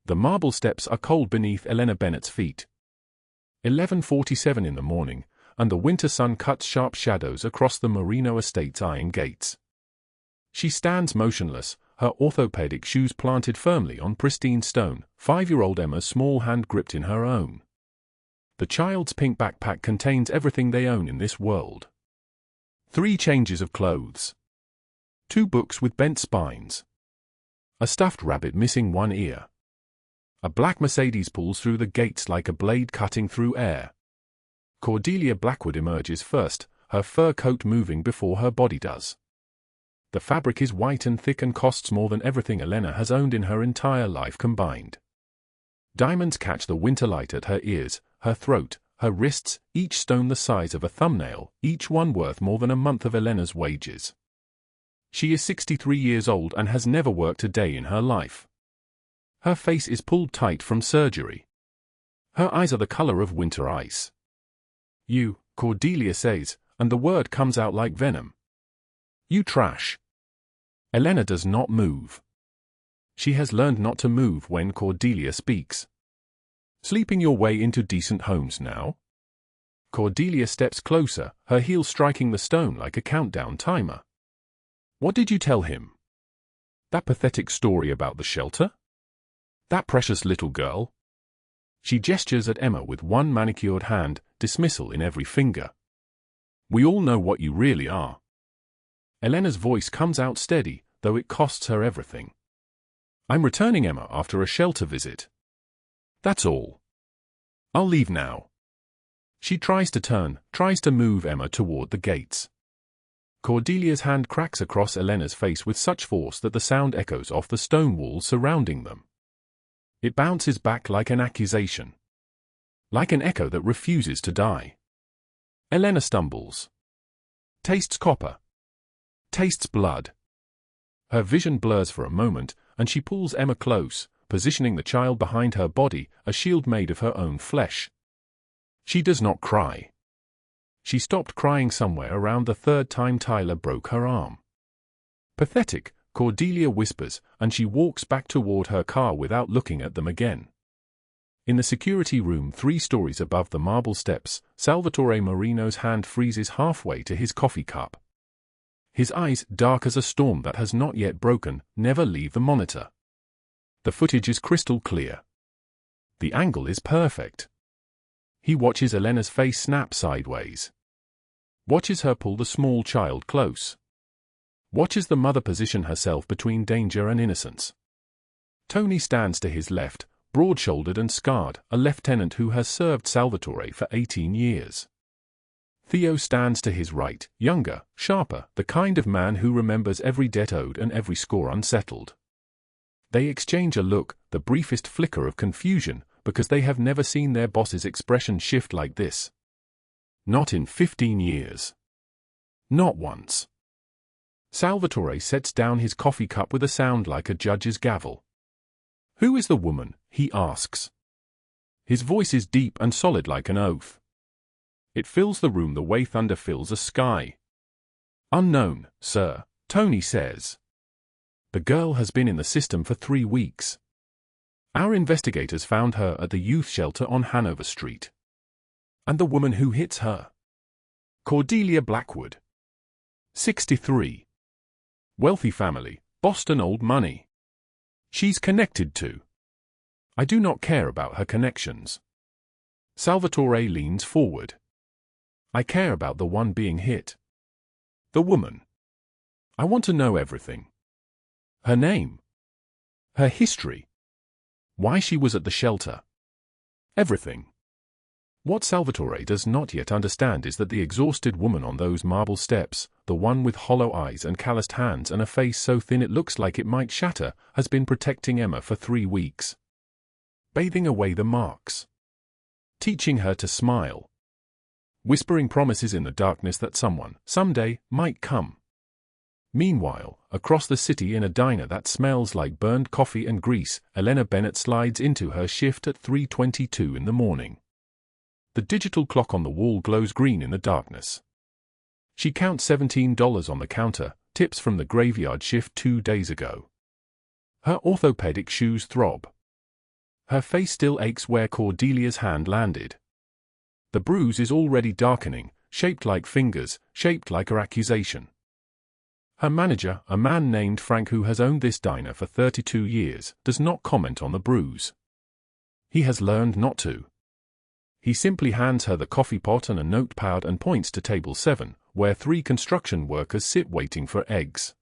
The marble steps are cold beneath Elena Bennett's feet. 11:47 in the morning, and the winter sun cuts sharp shadows across the Merino estate's iron gates. She stands motionless, her orthopedic shoes planted firmly on pristine stone, 5-year-old Emma's small hand gripped in her own. The child's pink backpack contains everything they own in this world. 3 changes of clothes. 2 books with bent spines. A stuffed rabbit missing one ear. A black Mercedes pulls through the gates like a blade cutting through air. Cordelia Blackwood emerges first, her fur coat moving before her body does. The fabric is white and thick and costs more than everything Elena has owned in her entire life combined. Diamonds catch the winter light at her ears, her throat, her wrists, each stone the size of a thumbnail, each one worth more than a month of Elena's wages. She is 63 years old and has never worked a day in her life. Her face is pulled tight from surgery. Her eyes are the color of winter ice. "You," Cordelia says, and the word comes out like venom. "You trash." Elena does not move. She has learned not to move when Cordelia speaks. "Sleeping your way into decent homes now?" Cordelia steps closer, her heel striking the stone like a countdown timer. "What did you tell him? That pathetic story about the shelter? That precious little girl?" She gestures at Emma with one manicured hand, dismissal in every finger. "We all know what you really are." Elena's voice comes out steady, though it costs her everything. "I'm returning Emma after a shelter visit. That's all. I'll leave now." She tries to turn, tries to move Emma toward the gates. Cordelia's hand cracks across Elena's face with such force that the sound echoes off the stone walls surrounding them. It bounces back like an accusation. Like an echo that refuses to die. Elena stumbles. Tastes copper. Tastes blood. Her vision blurs for a moment, and she pulls Emma close, positioning the child behind her body, a shield made of her own flesh. She does not cry. She stopped crying somewhere around the 3rd time Tyler broke her arm. "Pathetic," Cordelia whispers, and she walks back toward her car without looking at them again. In the security room 3 stories above the marble steps, Salvatore Marino's hand freezes halfway to his coffee cup. His eyes, dark as a storm that has not yet broken, never leave the monitor. The footage is crystal clear. The angle is perfect. He watches Elena's face snap sideways. Watches her pull the small child close. Watches the mother position herself between danger and innocence. Tony stands to his left, broad-shouldered and scarred, a lieutenant who has served Salvatore for 18 years. Theo stands to his right, younger, sharper, the kind of man who remembers every debt owed and every score unsettled. They exchange a look, the briefest flicker of confusion, because they have never seen their boss's expression shift like this. Not in 15 years. Not once. Salvatore sets down his coffee cup with a sound like a judge's gavel. "Who is the woman?" he asks. His voice is deep and solid like an oath. It fills the room the way thunder fills a sky. "Unknown, sir," Tony says. "The girl has been in the system for 3 weeks. Our investigators found her at the youth shelter on Hanover Street. And the woman who hits her? Cordelia Blackwood. 63. Wealthy family, Boston old money. She's connected to. I do not care about her connections." Salvatore leans forward. "I care about the one being hit. The woman. I want to know everything. Her name. Her history. Why she was at the shelter. Everything." What Salvatore does not yet understand is that the exhausted woman on those marble steps, the one with hollow eyes and calloused hands and a face so thin it looks like it might shatter, has been protecting Emma for 3 weeks. Bathing away the marks. Teaching her to smile. Whispering promises in the darkness that someone, someday, might come. Meanwhile, across the city in a diner that smells like burned coffee and grease, Elena Bennett slides into her shift at 3:22 in the morning. The digital clock on the wall glows green in the darkness. She counts $17 on the counter, tips from the graveyard shift 2 days ago. Her orthopedic shoes throb. Her face still aches where Cordelia's hand landed. The bruise is already darkening, shaped like fingers, shaped like her accusation. Her manager, a man named Frank who has owned this diner for 32 years, does not comment on the bruise. He has learned not to. He simply hands her the coffee pot and a notepad and points to table 7, where 3 construction workers sit waiting for eggs.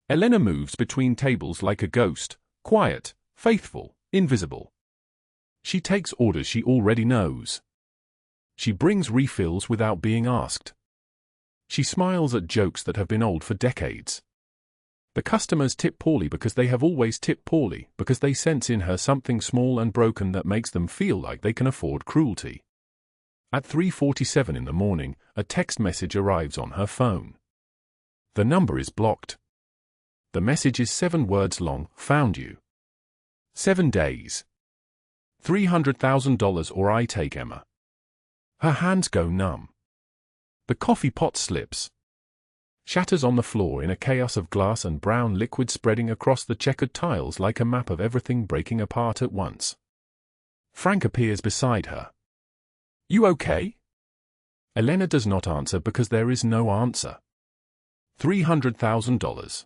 Elena moves between tables like a ghost, quiet, faithful, invisible. She takes orders she already knows. She brings refills without being asked. She smiles at jokes that have been old for decades. The customers tip poorly because they have always tipped poorly, because they sense in her something small and broken that makes them feel like they can afford cruelty. At 3:47 in the morning, a text message arrives on her phone. The number is blocked. The message is 7 words long, found you. 7 days. $300,000 or I take Emma. Her hands go numb. The coffee pot slips. Shatters on the floor in a chaos of glass and brown liquid spreading across the checkered tiles like a map of everything breaking apart at once. Frank appears beside her. You okay? Elena does not answer because there is no answer. $300,000.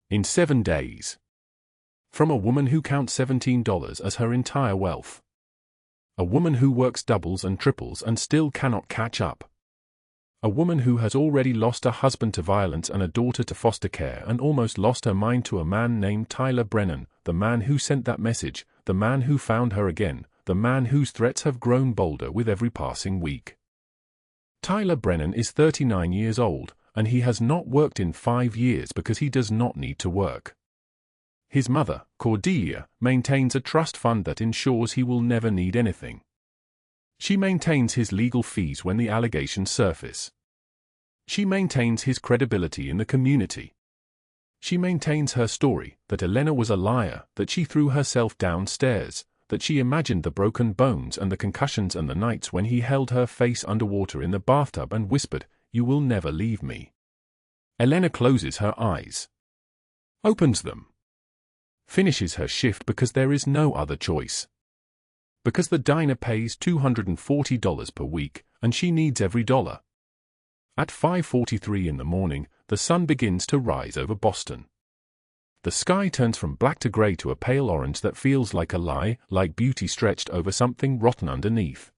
In 7 days. From a woman who counts $17 as her entire wealth. A woman who works doubles and triples and still cannot catch up. A woman who has already lost a husband to violence and a daughter to foster care and almost lost her mind to a man named Tyler Brennan, the man who sent that message, the man who found her again, the man whose threats have grown bolder with every passing week. Tyler Brennan is 39 years old, and he has not worked in 5 years because he does not need to work. His mother, Cordelia, maintains a trust fund that ensures he will never need anything. She maintains his legal fees when the allegations surface. She maintains his credibility in the community. She maintains her story, that Elena was a liar, that she threw herself downstairs, that she imagined the broken bones and the concussions and the nights when he held her face underwater in the bathtub and whispered, "You will never leave me." Elena closes her eyes. Opens them. Finishes her shift because there is no other choice. Because the diner pays $240 per week, and she needs every dollar. At 5:43 in the morning, the sun begins to rise over Boston. The sky turns from black to gray to a pale orange that feels like a lie, like beauty stretched over something rotten underneath.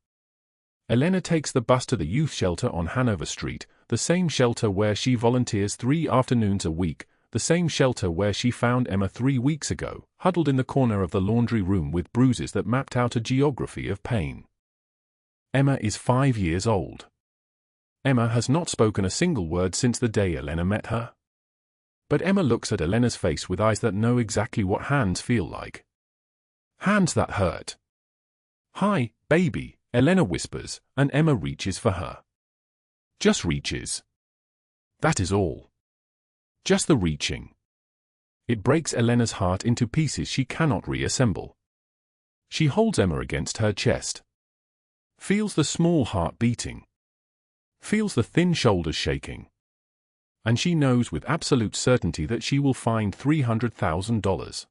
Elena takes the bus to the youth shelter on Hanover Street, the same shelter where she volunteers 3 afternoons a week, the same shelter where she found Emma 3 weeks ago, huddled in the corner of the laundry room with bruises that mapped out a geography of pain. Emma is 5 years old. Emma has not spoken a single word since the day Elena met her. But Emma looks at Elena's face with eyes that know exactly what hands feel like. Hands that hurt. "Hi, baby," Elena whispers, and Emma reaches for her. Just reaches. That is all. Just the reaching. It breaks Elena's heart into pieces she cannot reassemble. She holds Emma against her chest. Feels the small heart beating. Feels the thin shoulders shaking. And she knows with absolute certainty that she will find $300,000.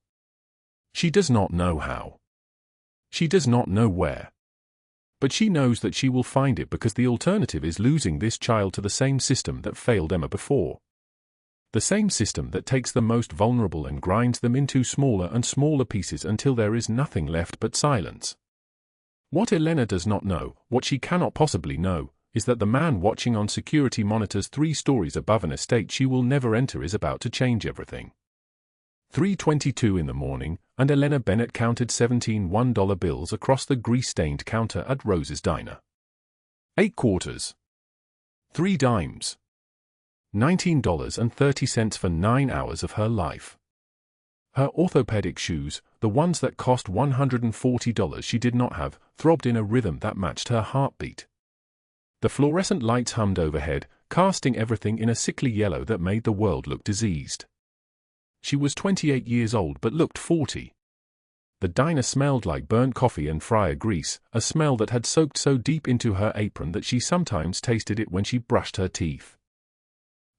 She does not know how. She does not know where. But she knows that she will find it because the alternative is losing this child to the same system that failed Emma before. The same system that takes the most vulnerable and grinds them into smaller and smaller pieces until there is nothing left but silence. What Elena does not know, what she cannot possibly know, is that the man watching on security monitors 3 stories above an estate she will never enter is about to change everything. 3:22 in the morning, and Elena Bennett counted 17 $1 bills across the grease-stained counter at Rose's diner. 8 quarters. 3 dimes. $19.30 for 9 hours of her life. Her orthopedic shoes, the ones that cost $140 she did not have, throbbed in a rhythm that matched her heartbeat. The fluorescent lights hummed overhead, casting everything in a sickly yellow that made the world look diseased. She was 28 years old but looked 40. The diner smelled like burnt coffee and fryer grease, a smell that had soaked so deep into her apron that she sometimes tasted it when she brushed her teeth.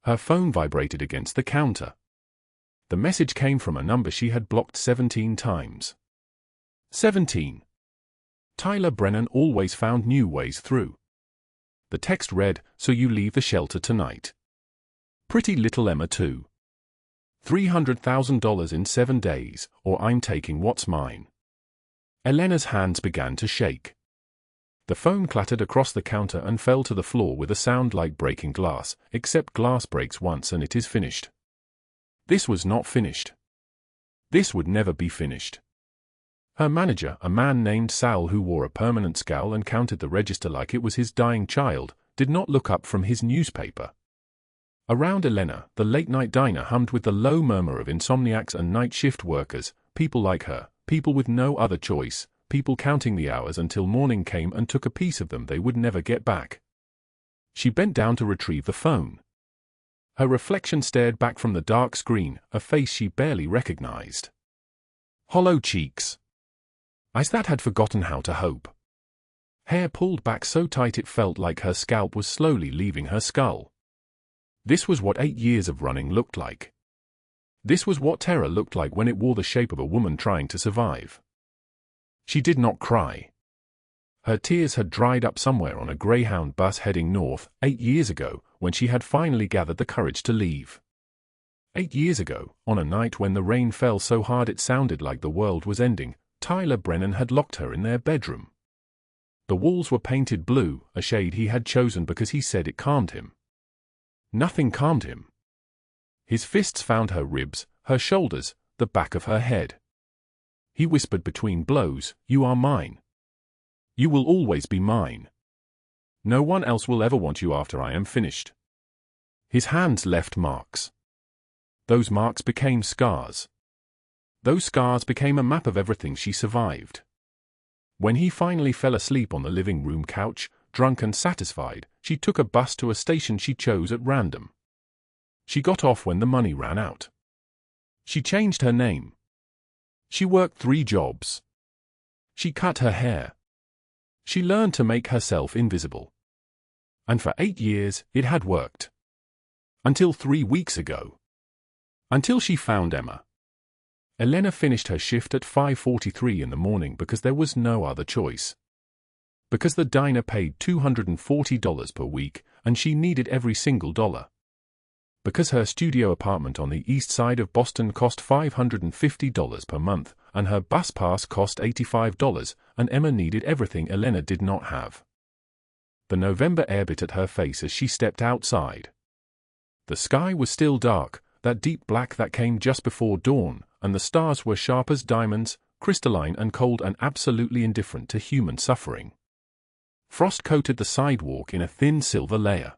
Her phone vibrated against the counter. The message came from a number she had blocked 17 times. 17. Tyler Brennan always found new ways through. The text read, "So you leave the shelter tonight. Pretty little Emma too. $300,000 in 7 days, or I'm taking what's mine." Elena's hands began to shake. The phone clattered across the counter and fell to the floor with a sound like breaking glass, except glass breaks once and it is finished. This was not finished. This would never be finished. Her manager, a man named Sal who wore a permanent scowl and counted the register like it was his dying child, did not look up from his newspaper. Around Elena, the late-night diner hummed with the low murmur of insomniacs and night shift workers, people like her, people with no other choice, people counting the hours until morning came and took a piece of them they would never get back. She bent down to retrieve the phone. Her reflection stared back from the dark screen, a face she barely recognized. Hollow cheeks. Eyes that had forgotten how to hope. Hair pulled back so tight it felt like her scalp was slowly leaving her skull. This was what 8 years of running looked like. This was what terror looked like when it wore the shape of a woman trying to survive. She did not cry. Her tears had dried up somewhere on a Greyhound bus heading north, 8 years ago, when she had finally gathered the courage to leave. 8 years ago, on a night when the rain fell so hard it sounded like the world was ending, Tyler Brennan had locked her in their bedroom. The walls were painted blue, a shade he had chosen because he said it calmed him. Nothing calmed him. His fists found her ribs, her shoulders, the back of her head. He whispered between blows, "You are mine. You will always be mine. No one else will ever want you after I am finished." His hands left marks. Those marks became scars. Those scars became a map of everything she survived. When he finally fell asleep on the living room couch, drunk and satisfied, she took a bus to a station she chose at random. She got off when the money ran out. She changed her name. She worked 3 jobs. She cut her hair. She learned to make herself invisible. And for 8 years, it had worked. Until 3 weeks ago. Until she found Emma. Elena finished her shift at 5:43 in the morning because there was no other choice. Because the diner paid $240 per week, and she needed every single dollar. Because her studio apartment on the east side of Boston cost $550 per month, and her bus pass cost $85, and Emma needed everything Elena did not have. The November air bit at her face as she stepped outside. The sky was still dark, that deep black that came just before dawn, and the stars were sharp as diamonds, crystalline and cold and absolutely indifferent to human suffering. Frost coated the sidewalk in a thin silver layer.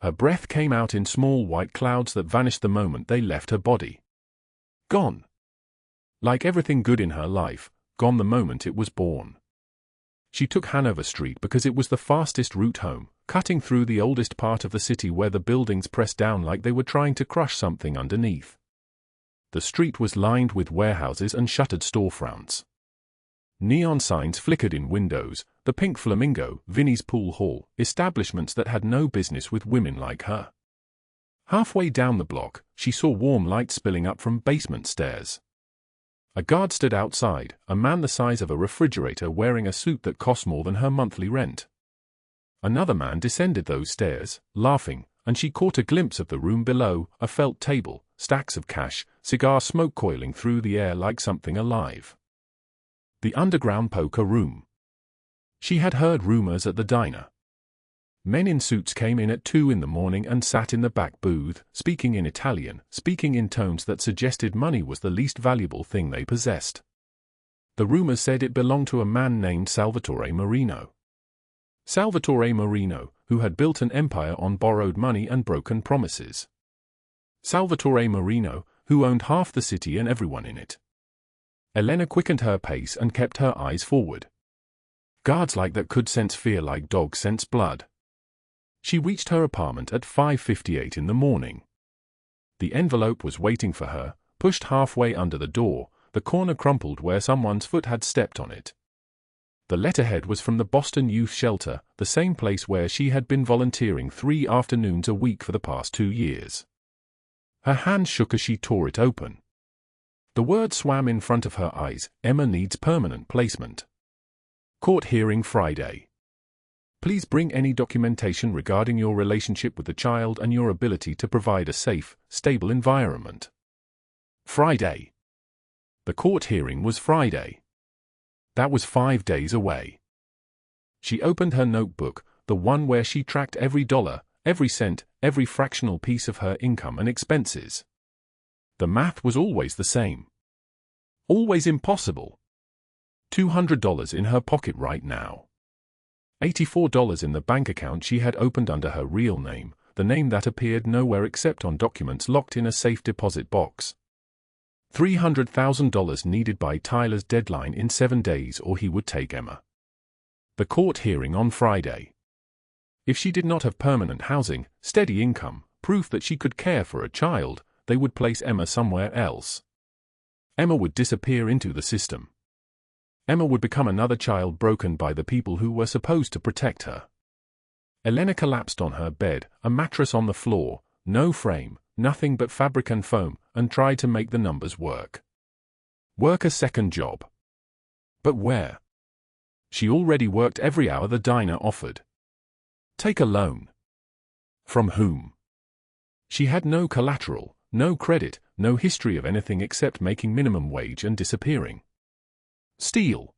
Her breath came out in small white clouds that vanished the moment they left her body. Gone. Like everything good in her life, gone the moment it was born. She took Hanover Street because it was the fastest route home, cutting through the oldest part of the city where the buildings pressed down like they were trying to crush something underneath. The street was lined with warehouses and shuttered storefronts. Neon signs flickered in windows, the Pink Flamingo, Vinnie's Pool Hall, establishments that had no business with women like her. Halfway down the block, she saw warm light spilling up from basement stairs. A guard stood outside, a man the size of a refrigerator wearing a suit that cost more than her monthly rent. Another man descended those stairs, laughing, and she caught a glimpse of the room below, a felt table, stacks of cash, cigar smoke coiling through the air like something alive. The underground poker room. She had heard rumors at the diner. Men in suits came in at 2 in the morning and sat in the back booth, speaking in Italian, speaking in tones that suggested money was the least valuable thing they possessed. The rumors said it belonged to a man named Salvatore Marino. Salvatore Marino, who had built an empire on borrowed money and broken promises. Salvatore Marino, who owned half the city and everyone in it. Elena quickened her pace and kept her eyes forward. Guards like that could sense fear like dogs sense blood. She reached her apartment at 5:58 in the morning. The envelope was waiting for her, pushed halfway under the door, the corner crumpled where someone's foot had stepped on it. The letterhead was from the Boston Youth Shelter, the same place where she had been volunteering 3 afternoons a week for the past 2 years. Her hands shook as she tore it open. The word swam in front of her eyes. Emma needs permanent placement. Court hearing Friday. Please bring any documentation regarding your relationship with the child and your ability to provide a safe, stable environment. Friday. The court hearing was Friday. That was 5 days away. She opened her notebook, the one where she tracked every dollar, every cent, every fractional piece of her income and expenses. The math was always the same. Always impossible. $200 in her pocket right now. $84 in the bank account she had opened under her real name, the name that appeared nowhere except on documents locked in a safe deposit box. $300,000 needed by Tyler's deadline in 7 days or he would take Emma. The court hearing on Friday. If she did not have permanent housing, steady income, proof that she could care for a child, they would place Emma somewhere else. Emma would disappear into the system. Emma would become another child broken by the people who were supposed to protect her. Elena collapsed on her bed, a mattress on the floor, no frame, nothing but fabric and foam, and tried to make the numbers work. Work a second job. But where? She already worked every hour the diner offered. Take a loan. From whom? She had no collateral, no credit, no history of anything except making minimum wage and disappearing. Steal.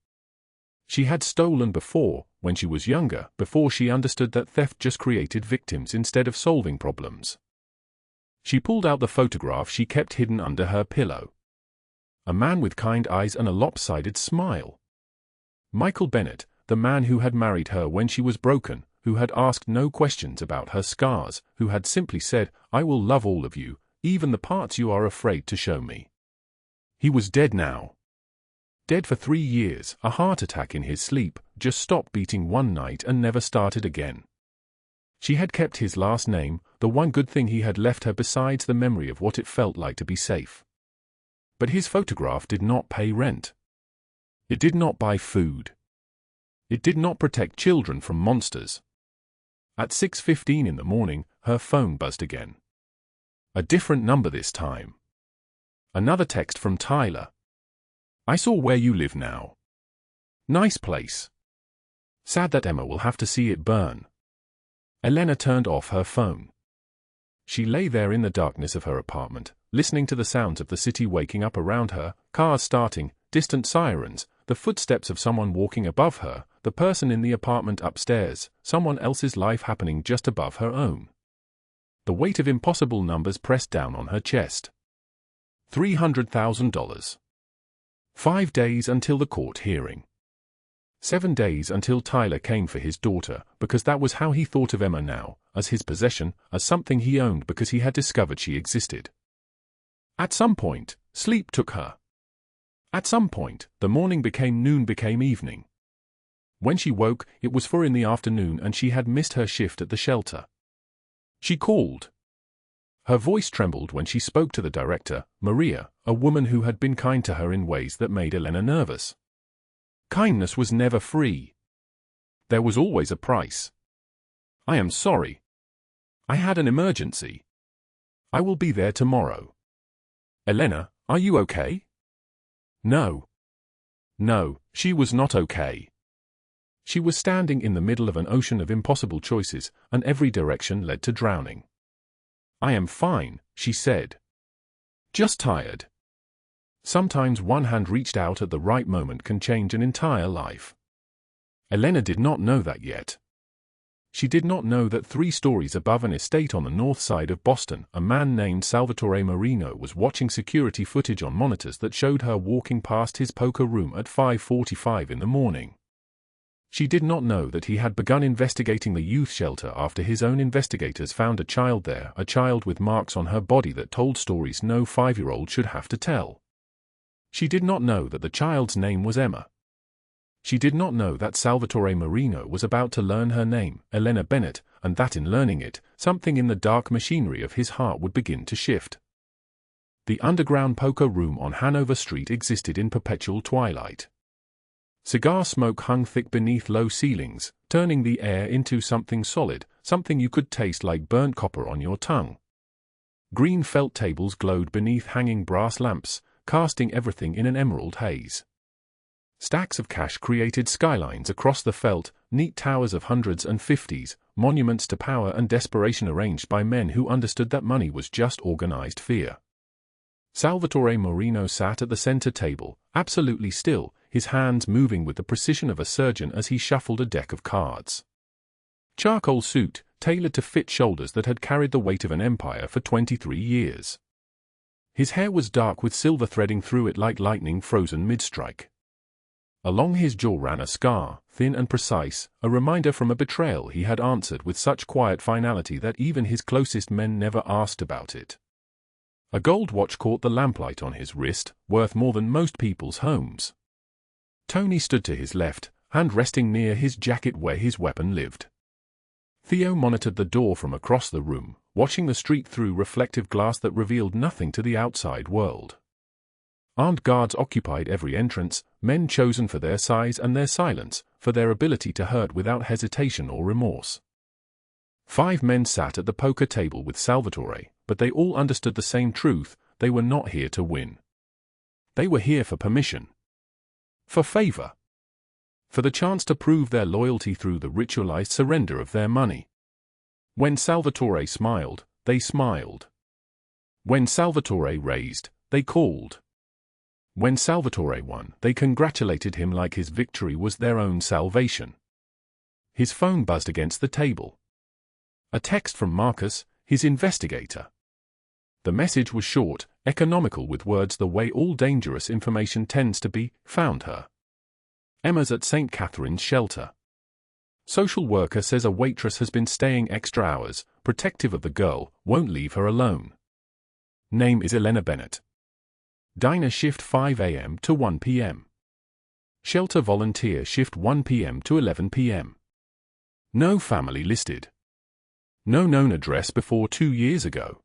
She had stolen before, when she was younger, before she understood that theft just created victims instead of solving problems. She pulled out the photograph she kept hidden under her pillow. A man with kind eyes and a lopsided smile. Michael Bennett, the man who had married her when she was broken, who had asked no questions about her scars, who had simply said, "I will love all of you, even the parts you are afraid to show me." He was dead now. Dead for 3 years, a heart attack in his sleep, just stopped beating one night and never started again. She had kept his last name, the one good thing he had left her besides the memory of what it felt like to be safe. But his photograph did not pay rent. It did not buy food. It did not protect children from monsters. At 6:15 in the morning, her phone buzzed again. A different number this time. Another text from Tyler. "I saw where you live now. Nice place. Sad that Emma will have to see it burn." Elena turned off her phone. She lay there in the darkness of her apartment, listening to the sounds of the city waking up around her, cars starting, distant sirens, the footsteps of someone walking above her, the person in the apartment upstairs, someone else's life happening just above her own. The weight of impossible numbers pressed down on her chest. $300,000. 5 days until the court hearing. 7 days until Tyler came for his daughter, because that was how he thought of Emma now, as his possession, as something he owned because he had discovered she existed. At some point, sleep took her. At some point, the morning became noon became evening. When she woke, it was 4 in the afternoon and she had missed her shift at the shelter. She called. Her voice trembled when she spoke to the director, Maria, a woman who had been kind to her in ways that made Elena nervous. Kindness was never free. There was always a price. "I am sorry. I had an emergency. I will be there tomorrow." "Elena, are you okay?" No. No, she was not okay. She was standing in the middle of an ocean of impossible choices, and every direction led to drowning. "I am fine," she said. "Just tired." Sometimes one hand reached out at the right moment can change an entire life. Elena did not know that yet. She did not know that 3 stories above an estate on the north side of Boston, a man named Salvatore Marino was watching security footage on monitors that showed her walking past his poker room at 5:45 in the morning. She did not know that he had begun investigating the youth shelter after his own investigators found a child there, a child with marks on her body that told stories no 5-year-old should have to tell. She did not know that the child's name was Emma. She did not know that Salvatore Marino was about to learn her name, Elena Bennett, and that in learning it, something in the dark machinery of his heart would begin to shift. The underground poker room on Hanover Street existed in perpetual twilight. Cigar smoke hung thick beneath low ceilings, turning the air into something solid, something you could taste like burnt copper on your tongue. Green felt tables glowed beneath hanging brass lamps, casting everything in an emerald haze. Stacks of cash created skylines across the veldt, neat towers of hundreds and fifties, monuments to power and desperation arranged by men who understood that money was just organized fear. Salvatore Marino sat at the center table, absolutely still, his hands moving with the precision of a surgeon as he shuffled a deck of cards. Charcoal suit, tailored to fit shoulders that had carried the weight of an empire for 23 years. His hair was dark with silver threading through it like lightning frozen mid-strike. Along his jaw ran a scar, thin and precise, a reminder from a betrayal he had answered with such quiet finality that even his closest men never asked about it. A gold watch caught the lamplight on his wrist, worth more than most people's homes. Tony stood to his left, hand resting near his jacket where his weapon lived. Theo monitored the door from across the room, watching the street through reflective glass that revealed nothing to the outside world. Armed guards occupied every entrance, men chosen for their size and their silence, for their ability to hurt without hesitation or remorse. 5 men sat at the poker table with Salvatore, but they all understood the same truth: they were not here to win. They were here for permission. For favor. For the chance to prove their loyalty through the ritualized surrender of their money. When Salvatore smiled, they smiled. When Salvatore raised, they called. When Salvatore won, they congratulated him like his victory was their own salvation. His phone buzzed against the table. A text from Marcus, his investigator. The message was short, economical, with words the way all dangerous information tends to be: found her. Emma's at St. Catherine's shelter. Social worker says a waitress has been staying extra hours, protective of the girl, won't leave her alone. Name is Elena Bennett. Diner shift 5 a.m. to 1 p.m. Shelter volunteer shift 1 p.m. to 11 p.m. No family listed. No known address before 2 years ago.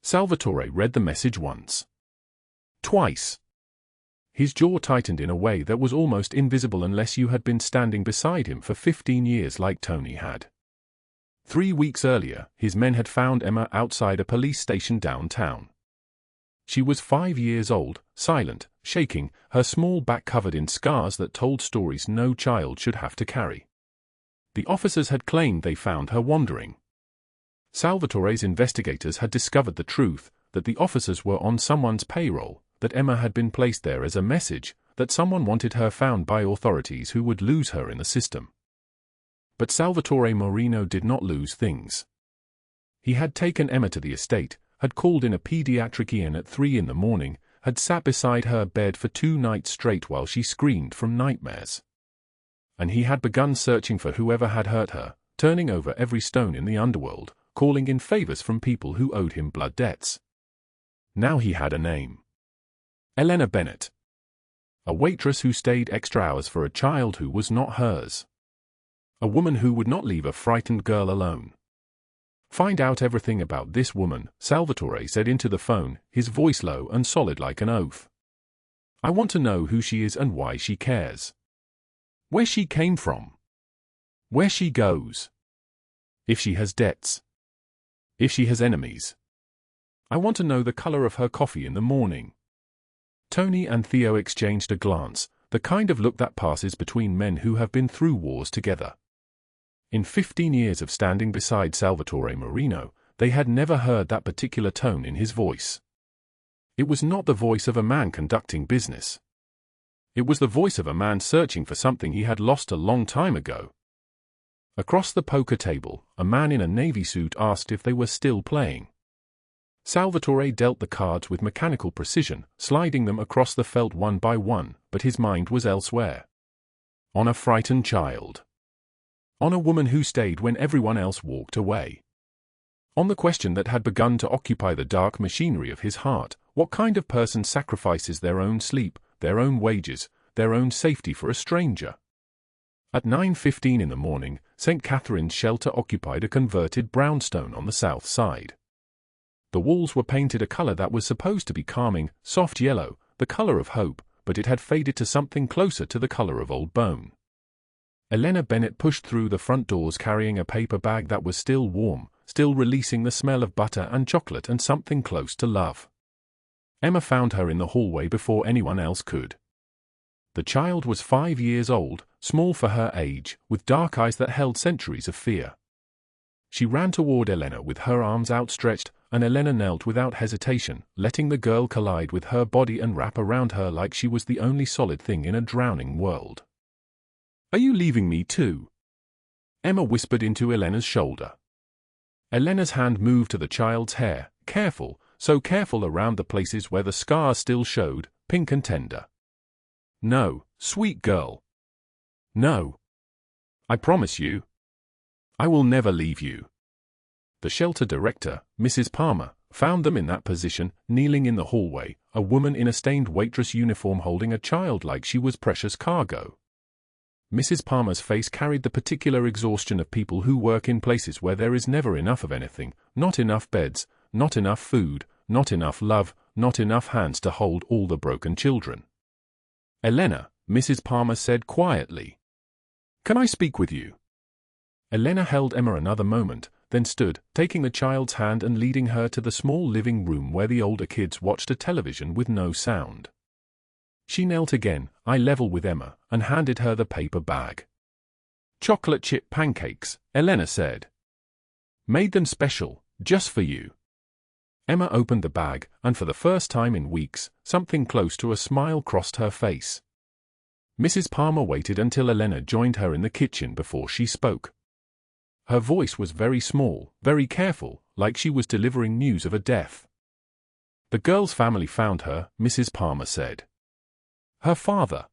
Salvatore read the message once. Twice. His jaw tightened in a way that was almost invisible unless you had been standing beside him for 15 years like Tony had. 3 weeks earlier, his men had found Emma outside a police station downtown. She was 5 years old, silent, shaking, her small back covered in scars that told stories no child should have to carry. The officers had claimed they found her wandering. Salvatore's investigators had discovered the truth, that the officers were on someone's payroll, that Emma had been placed there as a message, that someone wanted her found by authorities who would lose her in the system. But Salvatore Marino did not lose things. He had taken Emma to the estate, had called in a pediatric EN at 3 in the morning, had sat beside her bed for 2 nights straight while she screamed from nightmares. And he had begun searching for whoever had hurt her, turning over every stone in the underworld, calling in favors from people who owed him blood debts. Now he had a name. Elena Bennett. A waitress who stayed extra hours for a child who was not hers. A woman who would not leave a frightened girl alone. Find out everything about this woman, Salvatore said into the phone, his voice low and solid like an oath. I want to know who she is and why she cares. Where she came from. Where she goes. If she has debts. If she has enemies. I want to know the color of her coffee in the morning. Tony and Theo exchanged a glance, the kind of look that passes between men who have been through wars together. In 15 years of standing beside Salvatore Marino, they had never heard that particular tone in his voice. It was not the voice of a man conducting business. It was the voice of a man searching for something he had lost a long time ago. Across the poker table, a man in a navy suit asked if they were still playing. Salvatore dealt the cards with mechanical precision, sliding them across the veldt one by one, but his mind was elsewhere. On a frightened child. On a woman who stayed when everyone else walked away. On the question that had begun to occupy the dark machinery of his heart: what kind of person sacrifices their own sleep, their own wages, their own safety for a stranger? At 9:15 in the morning, St. Catherine's shelter occupied a converted brownstone on the south side. The walls were painted a color that was supposed to be calming, soft yellow, the color of hope, but it had faded to something closer to the color of old bone. Elena Bennett pushed through the front doors carrying a paper bag that was still warm, still releasing the smell of butter and chocolate and something close to love. Emma found her in the hallway before anyone else could. The child was 5 years old, small for her age, with dark eyes that held centuries of fear. She ran toward Elena with her arms outstretched, and Elena knelt without hesitation, letting the girl collide with her body and wrap around her like she was the only solid thing in a drowning world. "Are you leaving me too?" Emma whispered into Elena's shoulder. Elena's hand moved to the child's hair, careful, so careful around the places where the scars still showed, pink and tender. "No, sweet girl. No. I promise you. I will never leave you." The shelter director, Mrs. Palmer, found them in that position, kneeling in the hallway, a woman in a stained waitress uniform holding a child like she was precious cargo. Mrs. Palmer's face carried the particular exhaustion of people who work in places where there is never enough of anything, not enough beds, not enough food, not enough love, not enough hands to hold all the broken children. "Elena," Mrs. Palmer said quietly. "Can I speak with you?" Elena held Emma another moment, then stood, taking the child's hand and leading her to the small living room where the older kids watched a television with no sound. She knelt again, eye level with Emma, and handed her the paper bag. "Chocolate chip pancakes," Elena said. "Made them special, just for you." Emma opened the bag, and for the first time in weeks, something close to a smile crossed her face. Mrs. Palmer waited until Elena joined her in the kitchen before she spoke. Her voice was very small, very careful, like she was delivering news of a death. "The girl's family found her," Mrs. Palmer said. "Her father.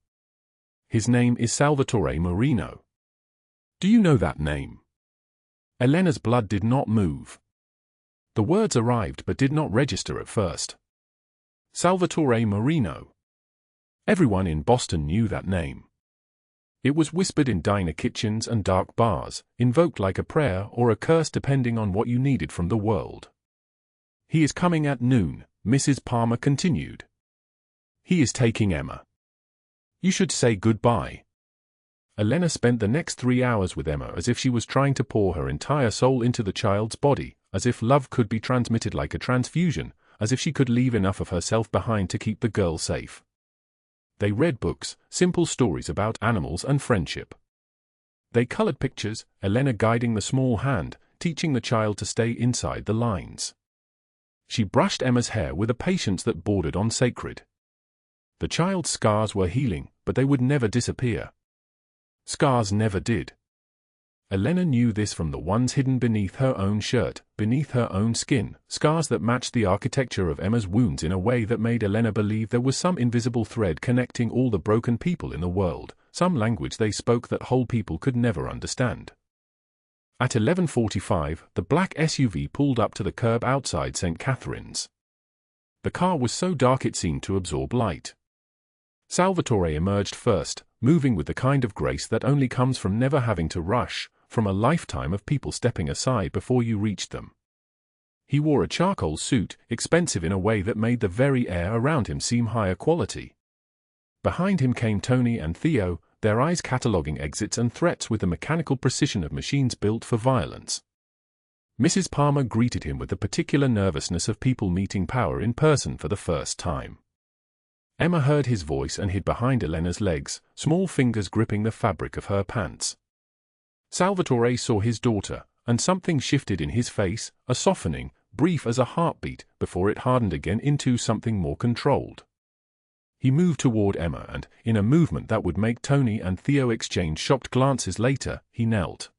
His name is Salvatore Marino. Do you know that name?" Elena's blood did not move. The words arrived but did not register at first. Salvatore Marino. Everyone in Boston knew that name. It was whispered in diner kitchens and dark bars, invoked like a prayer or a curse depending on what you needed from the world. "He is coming at noon," Mrs. Palmer continued. "He is taking Emma. You should say goodbye." Elena spent the next 3 hours with Emma as if she was trying to pour her entire soul into the child's body, as if love could be transmitted like a transfusion, as if she could leave enough of herself behind to keep the girl safe. They read books, simple stories about animals and friendship. They colored pictures, Elena guiding the small hand, teaching the child to stay inside the lines. She brushed Emma's hair with a patience that bordered on sacred. The child's scars were healing, but they would never disappear. Scars never did. Elena knew this from the ones hidden beneath her own shirt, beneath her own skin, scars that matched the architecture of Emma's wounds in a way that made Elena believe there was some invisible thread connecting all the broken people in the world, some language they spoke that whole people could never understand. At 11:45, the black SUV pulled up to the curb outside St. Catherine's. The car was so dark it seemed to absorb light. Salvatore emerged first, moving with the kind of grace that only comes from never having to rush, from a lifetime of people stepping aside before you reached them. He wore a charcoal suit, expensive in a way that made the very air around him seem higher quality. Behind him came Tony and Theo, their eyes cataloging exits and threats with the mechanical precision of machines built for violence. Mrs. Palmer greeted him with the particular nervousness of people meeting power in person for the first time. Emma heard his voice and hid behind Elena's legs, small fingers gripping the fabric of her pants. Salvatore saw his daughter, and something shifted in his face, a softening, brief as a heartbeat, before it hardened again into something more controlled. He moved toward Emma and, in a movement that would make Tony and Theo exchange shocked glances later, he knelt.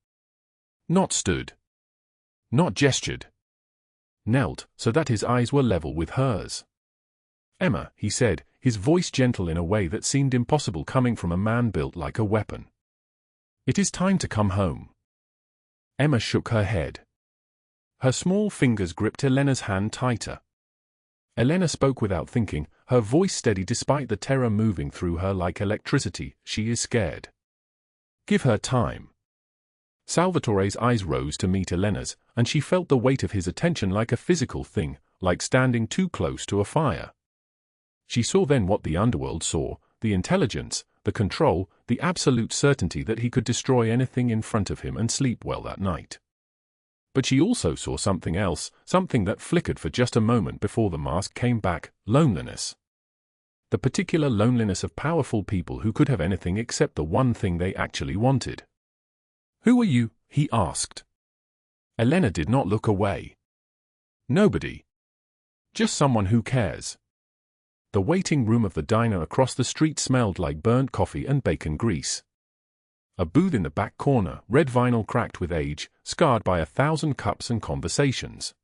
Not stood. Not gestured. Knelt, so that his eyes were level with hers. "Emma," he said, his voice gentle in a way that seemed impossible coming from a man built like a weapon. "It is time to come home." Emma shook her head. Her small fingers gripped Elena's hand tighter. Elena spoke without thinking, her voice steady despite the terror moving through her like electricity. "She is scared. Give her time." Salvatore's eyes rose to meet Elena's, and she felt the weight of his attention like a physical thing, like standing too close to a fire. She saw then what the underworld saw, the intelligence, the control, the absolute certainty that he could destroy anything in front of him and sleep well that night. But she also saw something else, something that flickered for just a moment before the mask came back: loneliness. The particular loneliness of powerful people who could have anything except the one thing they actually wanted. "Who are you?" he asked. Elena did not look away. "Nobody. Just someone who cares." The waiting room of the diner across the street smelled like burnt coffee and bacon grease. A booth in the back corner, red vinyl cracked with age, scarred by 1,000 cups and conversations.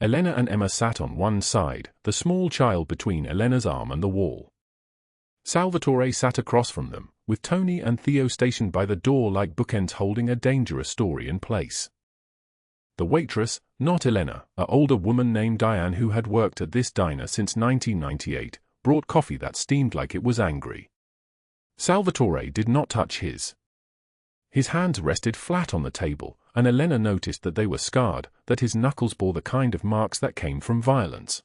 Elena and Emma sat on one side, the small child between Elena's arm and the wall. Salvatore sat across from them, with Tony and Theo stationed by the door like bookends holding a dangerous story in place. The waitress, not Elena, an older woman named Diane who had worked at this diner since 1998, brought coffee that steamed like it was angry. Salvatore did not touch his. His hands rested flat on the table, and Elena noticed that they were scarred, that his knuckles bore the kind of marks that came from violence.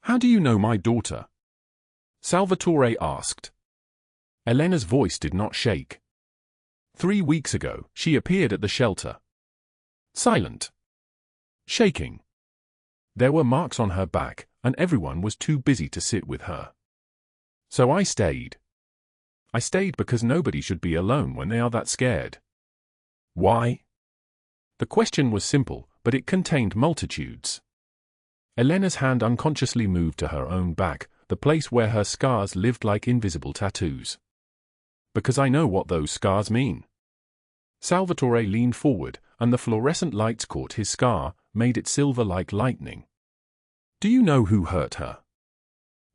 "How do you know my daughter?" Salvatore asked. Elena's voice did not shake. 3 weeks ago, she appeared at the shelter. Silent. Shaking. There were marks on her back, and everyone was too busy to sit with her. So I stayed. I stayed because nobody should be alone when they are that scared. Why? The question was simple, but it contained multitudes. Elena's hand unconsciously moved to her own back, the place where her scars lived like invisible tattoos. Because I know what those scars mean. Salvatore leaned forward, and the fluorescent lights caught his scar, made it silver like lightning. Do you know who hurt her?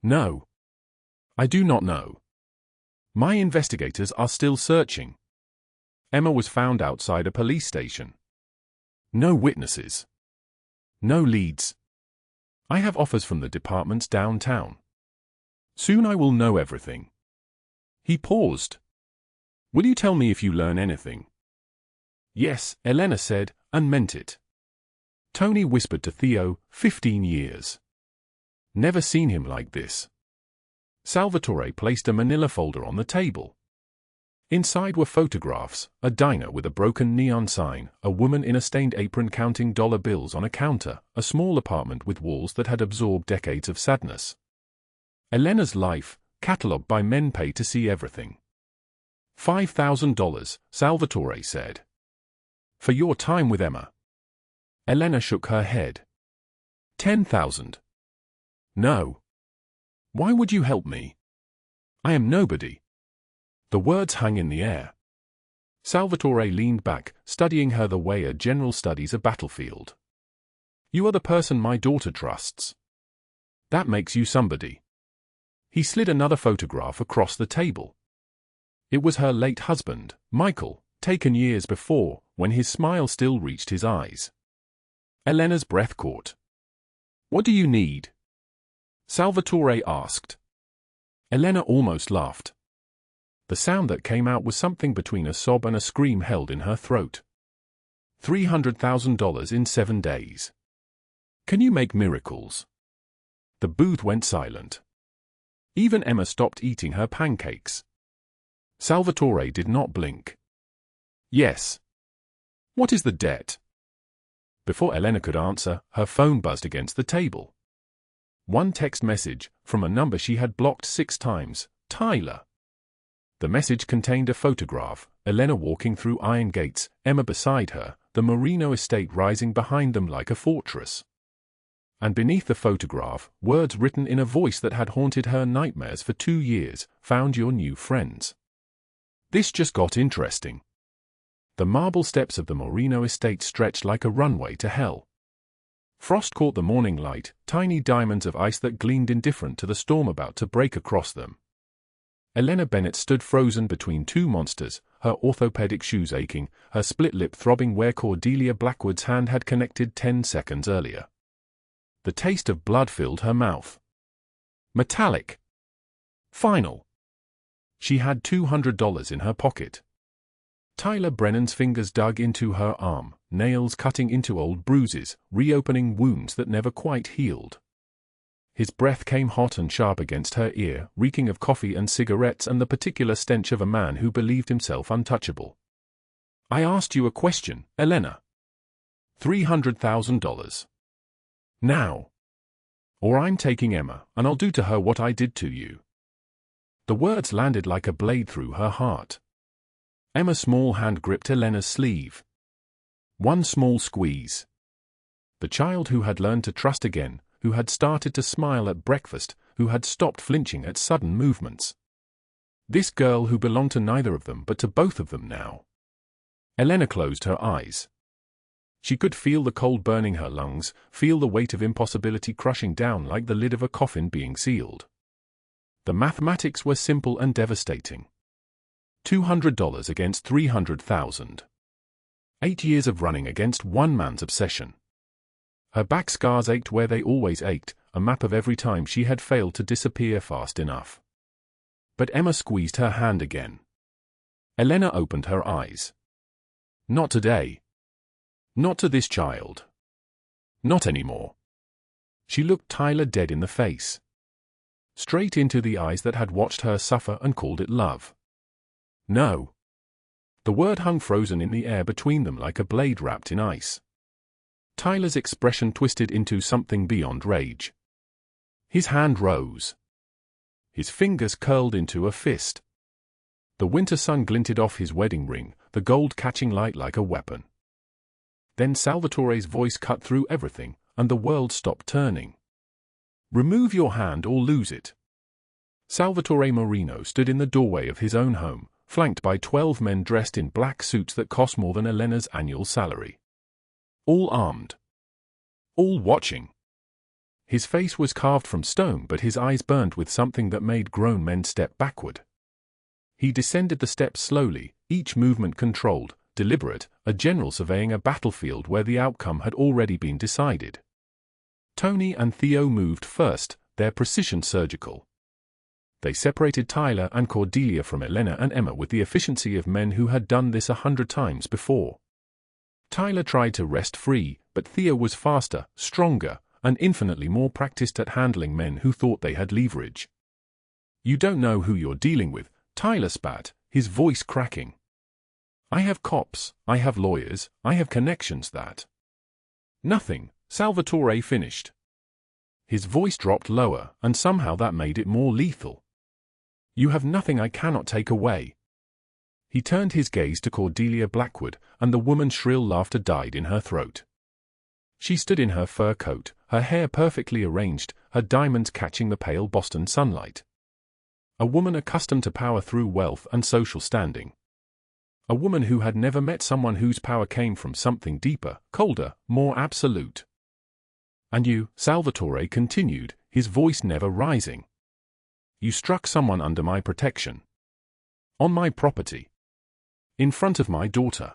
No. I do not know. My investigators are still searching. Emma was found outside a police station. No witnesses. No leads. I have offers from the departments downtown. Soon I will know everything. He paused. Will you tell me if you learn anything? Yes, Elena said, and meant it. Tony whispered to Theo, 15 years. Never seen him like this. Salvatore placed a manila folder on the table. Inside were photographs, a diner with a broken neon sign, a woman in a stained apron counting dollar bills on a counter, a small apartment with walls that had absorbed decades of sadness. Elena's life, catalogued by men paid to see everything. $5,000, Salvatore said. For your time with Emma. Elena shook her head. 10,000. No. Why would you help me? I am nobody. The words hung in the air. Salvatore leaned back, studying her the way a general studies a battlefield. You are the person my daughter trusts. That makes you somebody. He slid another photograph across the table. It was her late husband, Michael, taken years before, when his smile still reached his eyes. Elena's breath caught. What do you need? Salvatore asked. Elena almost laughed. The sound that came out was something between a sob and a scream held in her throat. $300,000 in 7 days. Can you make miracles? The booth went silent. Even Emma stopped eating her pancakes. Salvatore did not blink. Yes. What is the debt? Before Elena could answer, her phone buzzed against the table. One text message, from a number she had blocked 6 times, Tyler. The message contained a photograph, Elena walking through iron gates, Emma beside her, the Marino estate rising behind them like a fortress. And beneath the photograph, words written in a voice that had haunted her nightmares for 2 years, found your new friends. This just got interesting. The marble steps of the Marino estate stretched like a runway to hell. Frost caught the morning light, tiny diamonds of ice that gleamed indifferent to the storm about to break across them. Elena Bennett stood frozen between 2 monsters, her orthopedic shoes aching, her split lip throbbing where Cordelia Blackwood's hand had connected 10 seconds earlier. The taste of blood filled her mouth. Metallic. Final. She had $200 in her pocket. Tyler Brennan's fingers dug into her arm, nails cutting into old bruises, reopening wounds that never quite healed. His breath came hot and sharp against her ear, reeking of coffee and cigarettes and the particular stench of a man who believed himself untouchable. I asked you a question, Elena. $300,000. Now. Or I'm taking Emma, and I'll do to her what I did to you. The words landed like a blade through her heart. Emma's small hand gripped Elena's sleeve. One small squeeze. The child who had learned to trust again, who had started to smile at breakfast, who had stopped flinching at sudden movements. This girl who belonged to neither of them but to both of them now. Elena closed her eyes. She could feel the cold burning her lungs, feel the weight of impossibility crushing down like the lid of a coffin being sealed. The mathematics were simple and devastating. $200 against $300,000. 8 years of running against one man's obsession. Her back scars ached where they always ached, a map of every time she had failed to disappear fast enough. But Emma squeezed her hand again. Elena opened her eyes. Not today. Not to this child. Not anymore. She looked Tyler dead in the face. Straight into the eyes that had watched her suffer and called it love. No. The word hung frozen in the air between them like a blade wrapped in ice. Tyler's expression twisted into something beyond rage. His hand rose. His fingers curled into a fist. The winter sun glinted off his wedding ring, the gold catching light like a weapon. Then Salvatore's voice cut through everything, and the world stopped turning. Remove your hand or lose it. Salvatore Marino stood in the doorway of his own home, flanked by 12 men dressed in black suits that cost more than Elena's annual salary. All armed. All watching. His face was carved from stone, but his eyes burned with something that made grown men step backward. He descended the steps slowly, each movement controlled, deliberate, a general surveying a battlefield where the outcome had already been decided. Tony and Theo moved first, their precision surgical. They separated Tyler and Cordelia from Elena and Emma with the efficiency of men who had done this 100 times before. Tyler tried to wrest free, but Theo was faster, stronger, and infinitely more practiced at handling men who thought they had leverage. You don't know who you're dealing with, Tyler spat, his voice cracking. I have cops, I have lawyers, I have connections that. Nothing, Salvatore finished. His voice dropped lower, and somehow that made it more lethal. You have nothing I cannot take away. He turned his gaze to Cordelia Blackwood, and the woman's shrill laughter died in her throat. She stood in her fur coat, her hair perfectly arranged, her diamonds catching the pale Boston sunlight. A woman accustomed to power through wealth and social standing. A woman who had never met someone whose power came from something deeper, colder, more absolute. And you, Salvatore continued, his voice never rising. You struck someone under my protection. On my property. In front of my daughter.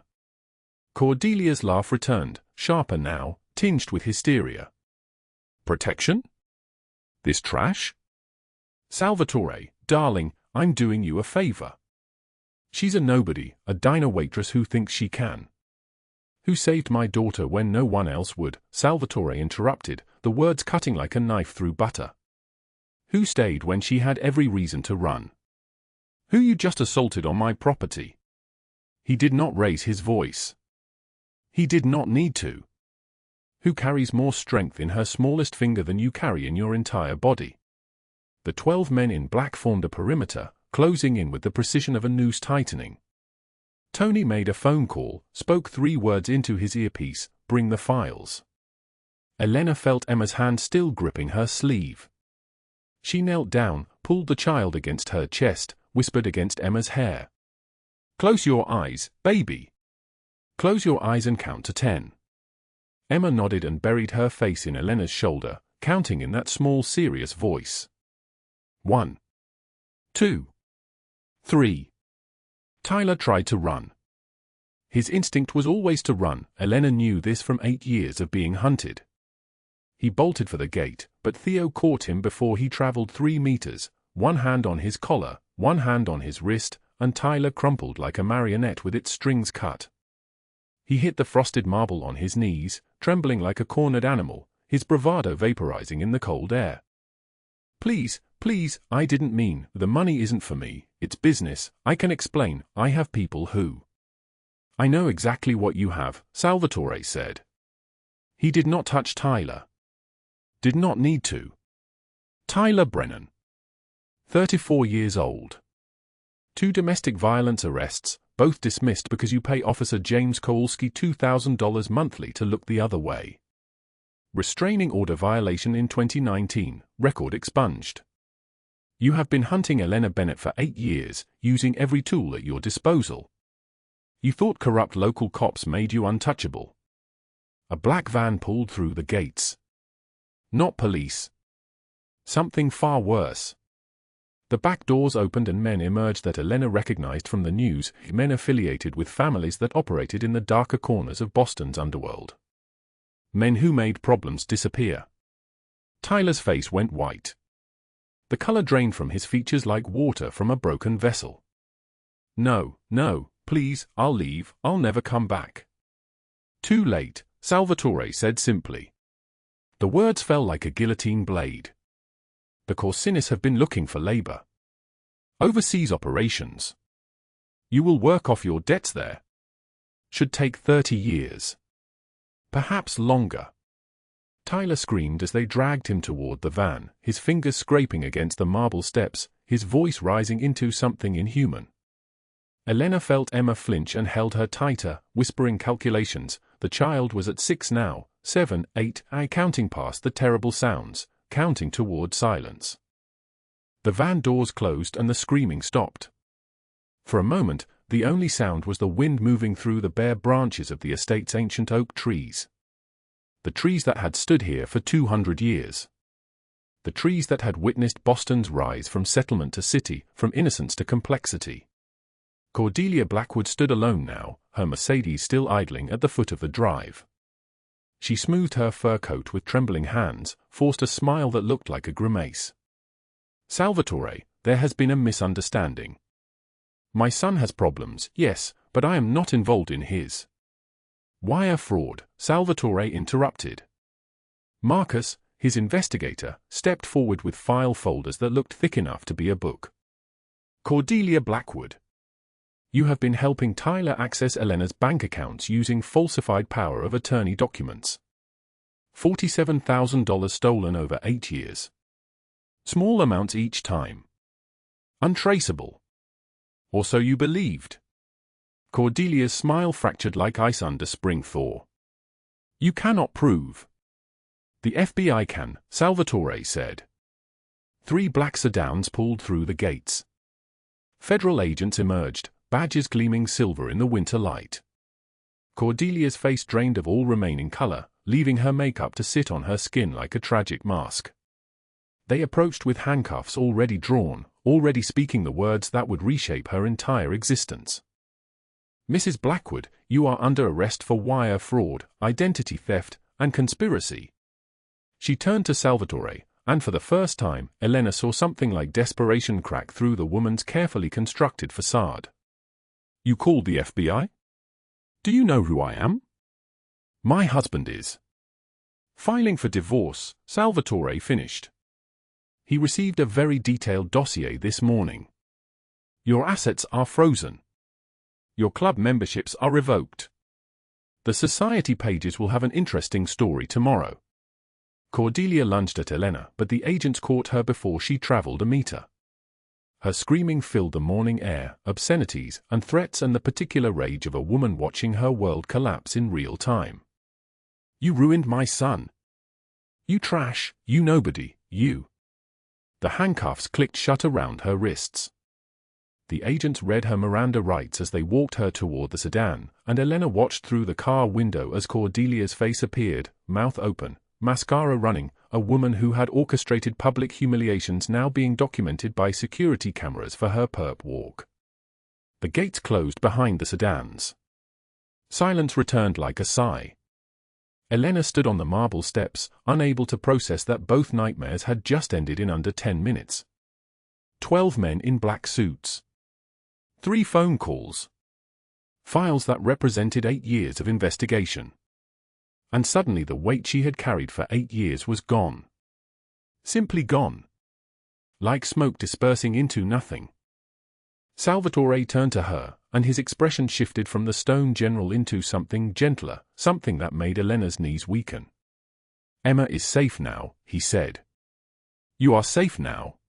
Cordelia's laugh returned, sharper now, tinged with hysteria. Protection? This trash? Salvatore, darling, I'm doing you a favor. She's a nobody, a diner waitress who thinks she can. Who saved my daughter when no one else would, Salvatore interrupted, the words cutting like a knife through butter. Who stayed when she had every reason to run? Who you just assaulted on my property? He did not raise his voice. He did not need to. Who carries more strength in her smallest finger than you carry in your entire body? The 12 men in black formed a perimeter, closing in with the precision of a noose tightening. Tony made a phone call, spoke 3 words into his earpiece, bring the files. Elena felt Emma's hand still gripping her sleeve. She knelt down, pulled the child against her chest, whispered against Emma's hair. Close your eyes, baby. Close your eyes and count to 10. Emma nodded and buried her face in Elena's shoulder, counting in that small serious voice. 1. 2. 3. Tyler tried to run. His instinct was always to run, Elena knew this from 8 years of being hunted. He bolted for the gate, but Theo caught him before he traveled 3 meters, one hand on his collar, one hand on his wrist, and Tyler crumpled like a marionette with its strings cut. He hit the frosted marble on his knees, trembling like a cornered animal, his bravado vaporizing in the cold air. Please, please, I didn't mean, the money isn't for me, it's business, I can explain, I have people who. I know exactly what you have, Salvatore said. He did not touch Tyler. Did not need to. Tyler Brennan. 34 years old. 2 domestic violence arrests, both dismissed because you pay Officer James Kowalski $2,000 monthly to look the other way. Restraining order violation in 2019, record expunged. You have been hunting Elena Bennett for 8 years, using every tool at your disposal. You thought corrupt local cops made you untouchable. A black van pulled through the gates. Not police. Something far worse. The back doors opened and men emerged that Elena recognized from the news, men affiliated with families that operated in the darker corners of Boston's underworld. Men who made problems disappear. Tyler's face went white. The color drained from his features like water from a broken vessel. No, no, please, I'll leave, I'll never come back. Too late, Salvatore said simply. The words fell like a guillotine blade. The Corsinis have been looking for labor. Overseas operations. You will work off your debts there. Should take 30 years. Perhaps longer. Tyler screamed as they dragged him toward the van, his fingers scraping against the marble steps, his voice rising into something inhuman. Elena felt Emma flinch and held her tighter, whispering calculations. The child was at 6 now, 7, 8, counting past the terrible sounds, counting toward silence. The van doors closed and the screaming stopped. For a moment, the only sound was the wind moving through the bare branches of the estate's ancient oak trees. The trees that had stood here for 200 years. The trees that had witnessed Boston's rise from settlement to city, from innocence to complexity. Cordelia Blackwood stood alone now, her Mercedes still idling at the foot of the drive. She smoothed her fur coat with trembling hands, forced a smile that looked like a grimace. Salvatore, there has been a misunderstanding. My son has problems, yes, but I am not involved in his. Wire fraud, Salvatore interrupted. Marcus, his investigator, stepped forward with file folders that looked thick enough to be a book. Cordelia Blackwood. You have been helping Tyler access Elena's bank accounts using falsified power of attorney documents. $47,000 stolen over 8 years. Small amounts each time. Untraceable. Or so you believed. Cordelia's smile fractured like ice under spring thaw. You cannot prove. The FBI can, Salvatore said. 3 black sedans pulled through the gates. Federal agents emerged, badges gleaming silver in the winter light. Cordelia's face drained of all remaining color, leaving her makeup to sit on her skin like a tragic mask. They approached with handcuffs already drawn, already speaking the words that would reshape her entire existence. Mrs. Blackwood, you are under arrest for wire fraud, identity theft, and conspiracy. She turned to Salvatore, and for the first time, Elena saw something like desperation crack through the woman's carefully constructed facade. You called the FBI? Do you know who I am? My husband is. Filing for divorce, Salvatore finished. He received a very detailed dossier this morning. Your assets are frozen. Your club memberships are revoked. The society pages will have an interesting story tomorrow. Cordelia lunged at Elena, but the agents caught her before she traveled a meter. Her screaming filled the morning air, obscenities and threats and the particular rage of a woman watching her world collapse in real time. You ruined my son. You trash, you nobody, you. The handcuffs clicked shut around her wrists. The agents read her Miranda rights as they walked her toward the sedan, and Elena watched through the car window as Cordelia's face appeared, mouth open, mascara running, a woman who had orchestrated public humiliations now being documented by security cameras for her perp walk. The gates closed behind the sedans. Silence returned like a sigh. Elena stood on the marble steps, unable to process that both nightmares had just ended in under 10 minutes. 12 men in black suits. 3 phone calls. Files that represented 8 years of investigation. And suddenly the weight she had carried for 8 years was gone. Simply gone. Like smoke dispersing into nothing. Salvatore turned to her, and his expression shifted from the stone general into something gentler, something that made Elena's knees weaken. "Emma is safe now," he said. "You are safe now?"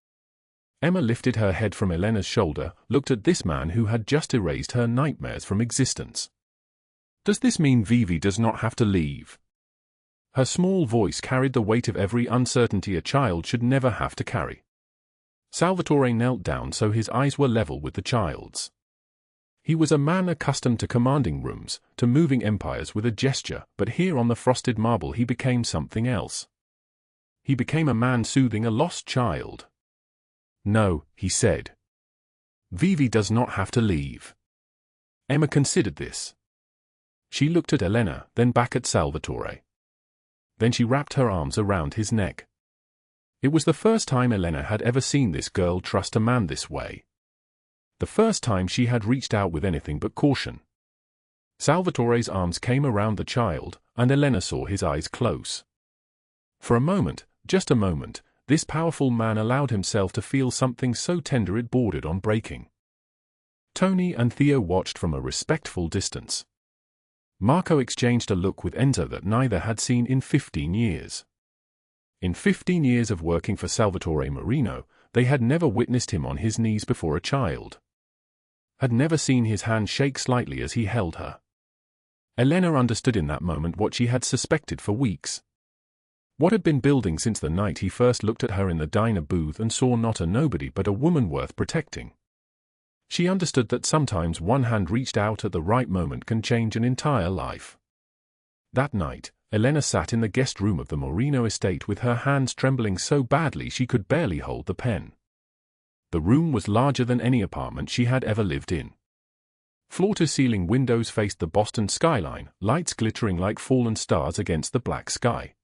Emma lifted her head from Elena's shoulder, looked at this man who had just erased her nightmares from existence. "Does this mean Vivi does not have to leave?" Her small voice carried the weight of every uncertainty a child should never have to carry. Salvatore knelt down so his eyes were level with the child's. He was a man accustomed to commanding rooms, to moving empires with a gesture, but here on the frosted marble he became something else. He became a man soothing a lost child. "No," he said. "Vivi does not have to leave." Emma considered this. She looked at Elena, then back at Salvatore. Then she wrapped her arms around his neck. It was the first time Elena had ever seen this girl trust a man this way. The first time she had reached out with anything but caution. Salvatore's arms came around the child, and Elena saw his eyes close. For a moment, just a moment, this powerful man allowed himself to feel something so tender it bordered on breaking. Tony and Theo watched from a respectful distance. Marco exchanged a look with Enzo that neither had seen in 15 years. In 15 years of working for Salvatore Marino, they had never witnessed him on his knees before a child. Had never seen his hand shake slightly as he held her. Elena understood in that moment what she had suspected for weeks. What had been building since the night he first looked at her in the diner booth and saw not a nobody but a woman worth protecting. She understood that sometimes one hand reached out at the right moment can change an entire life. That night, Elena sat in the guest room of the Marino estate with her hands trembling so badly she could barely hold the pen. The room was larger than any apartment she had ever lived in. Floor-to-ceiling windows faced the Boston skyline, lights glittering like fallen stars against the black sky.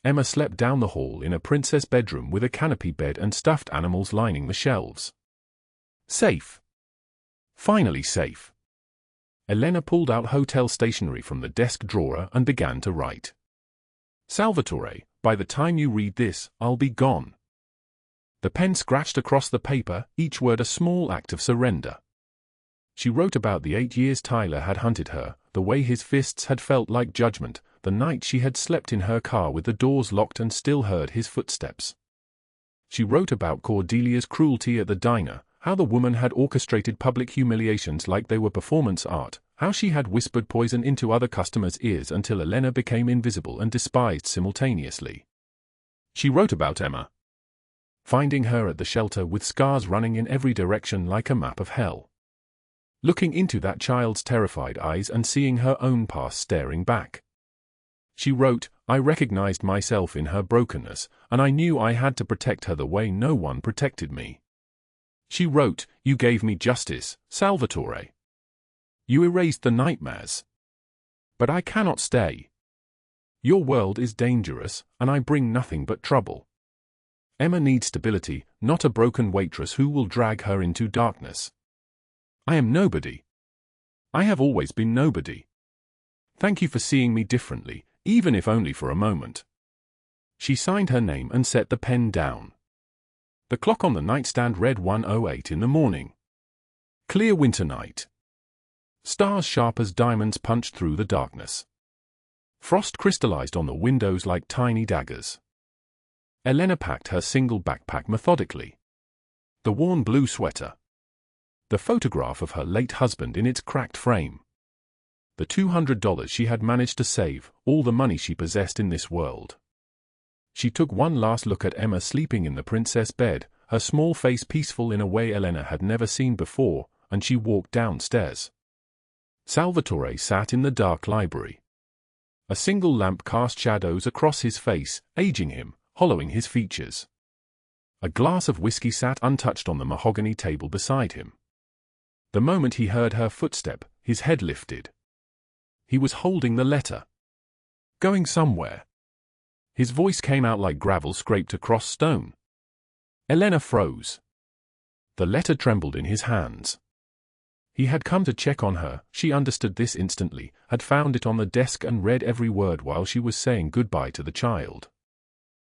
Emma slept down the hall in a princess bedroom with a canopy bed and stuffed animals lining the shelves. Safe. Finally safe. Elena pulled out hotel stationery from the desk drawer and began to write. "Salvatore, by the time you read this, I'll be gone." The pen scratched across the paper, each word a small act of surrender. She wrote about the 8 years Tyler had hunted her, the way his fists had felt like judgment, the night she had slept in her car with the doors locked and still heard his footsteps. She wrote about Cordelia's cruelty at the diner, how the woman had orchestrated public humiliations like they were performance art, how she had whispered poison into other customers' ears until Elena became invisible and despised simultaneously. She wrote about Emma. Finding her at the shelter with scars running in every direction like a map of hell. Looking into that child's terrified eyes and seeing her own past staring back. She wrote, "I recognized myself in her brokenness, and I knew I had to protect her the way no one protected me." She wrote, "You gave me justice, Salvatore. You erased the nightmares. But I cannot stay. Your world is dangerous, and I bring nothing but trouble. Emma needs stability, not a broken waitress who will drag her into darkness. I am nobody. I have always been nobody. Thank you for seeing me differently, even if only for a moment." She signed her name and set the pen down. The clock on the nightstand read 1:08 in the morning. Clear winter night. Stars sharp as diamonds punched through the darkness. Frost crystallized on the windows like tiny daggers. Elena packed her single backpack methodically. The worn blue sweater. The photograph of her late husband in its cracked frame. The $200 she had managed to save, all the money she possessed in this world. She took one last look at Emma sleeping in the princess bed, her small face peaceful in a way Elena had never seen before, and she walked downstairs. Salvatore sat in the dark library. A single lamp cast shadows across his face, aging him, hollowing his features. A glass of whiskey sat untouched on the mahogany table beside him. The moment he heard her footstep, his head lifted. He was holding the letter. "Going somewhere." His voice came out like gravel scraped across stone. Elena froze. The letter trembled in his hands. He had come to check on her, she understood this instantly, had found it on the desk and read every word while she was saying goodbye to the child.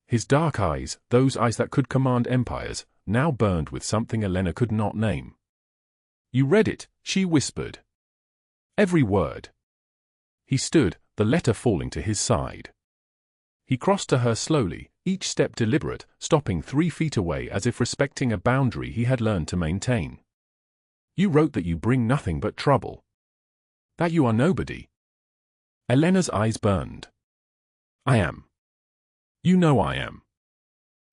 His dark eyes, those eyes that could command empires, now burned with something Elena could not name. "You read it," she whispered. "Every word." He stood, the letter falling to his side. He crossed to her slowly, each step deliberate, stopping 3 feet away as if respecting a boundary he had learned to maintain. You wrote that you bring nothing but trouble. That you are nobody. Elena's eyes burned. I am. You know I am.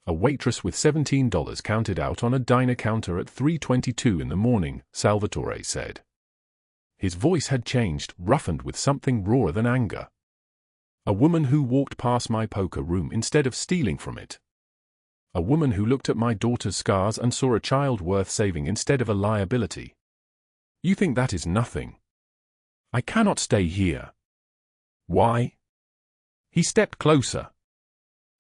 A waitress with $17 counted out on a diner counter at 3:22 in the morning, Salvatore said. His voice had changed, roughened with something rawer than anger. A woman who walked past my poker room instead of stealing from it. A woman who looked at my daughter's scars and saw a child worth saving instead of a liability. You think that is nothing? I cannot stay here. Why? He stepped closer.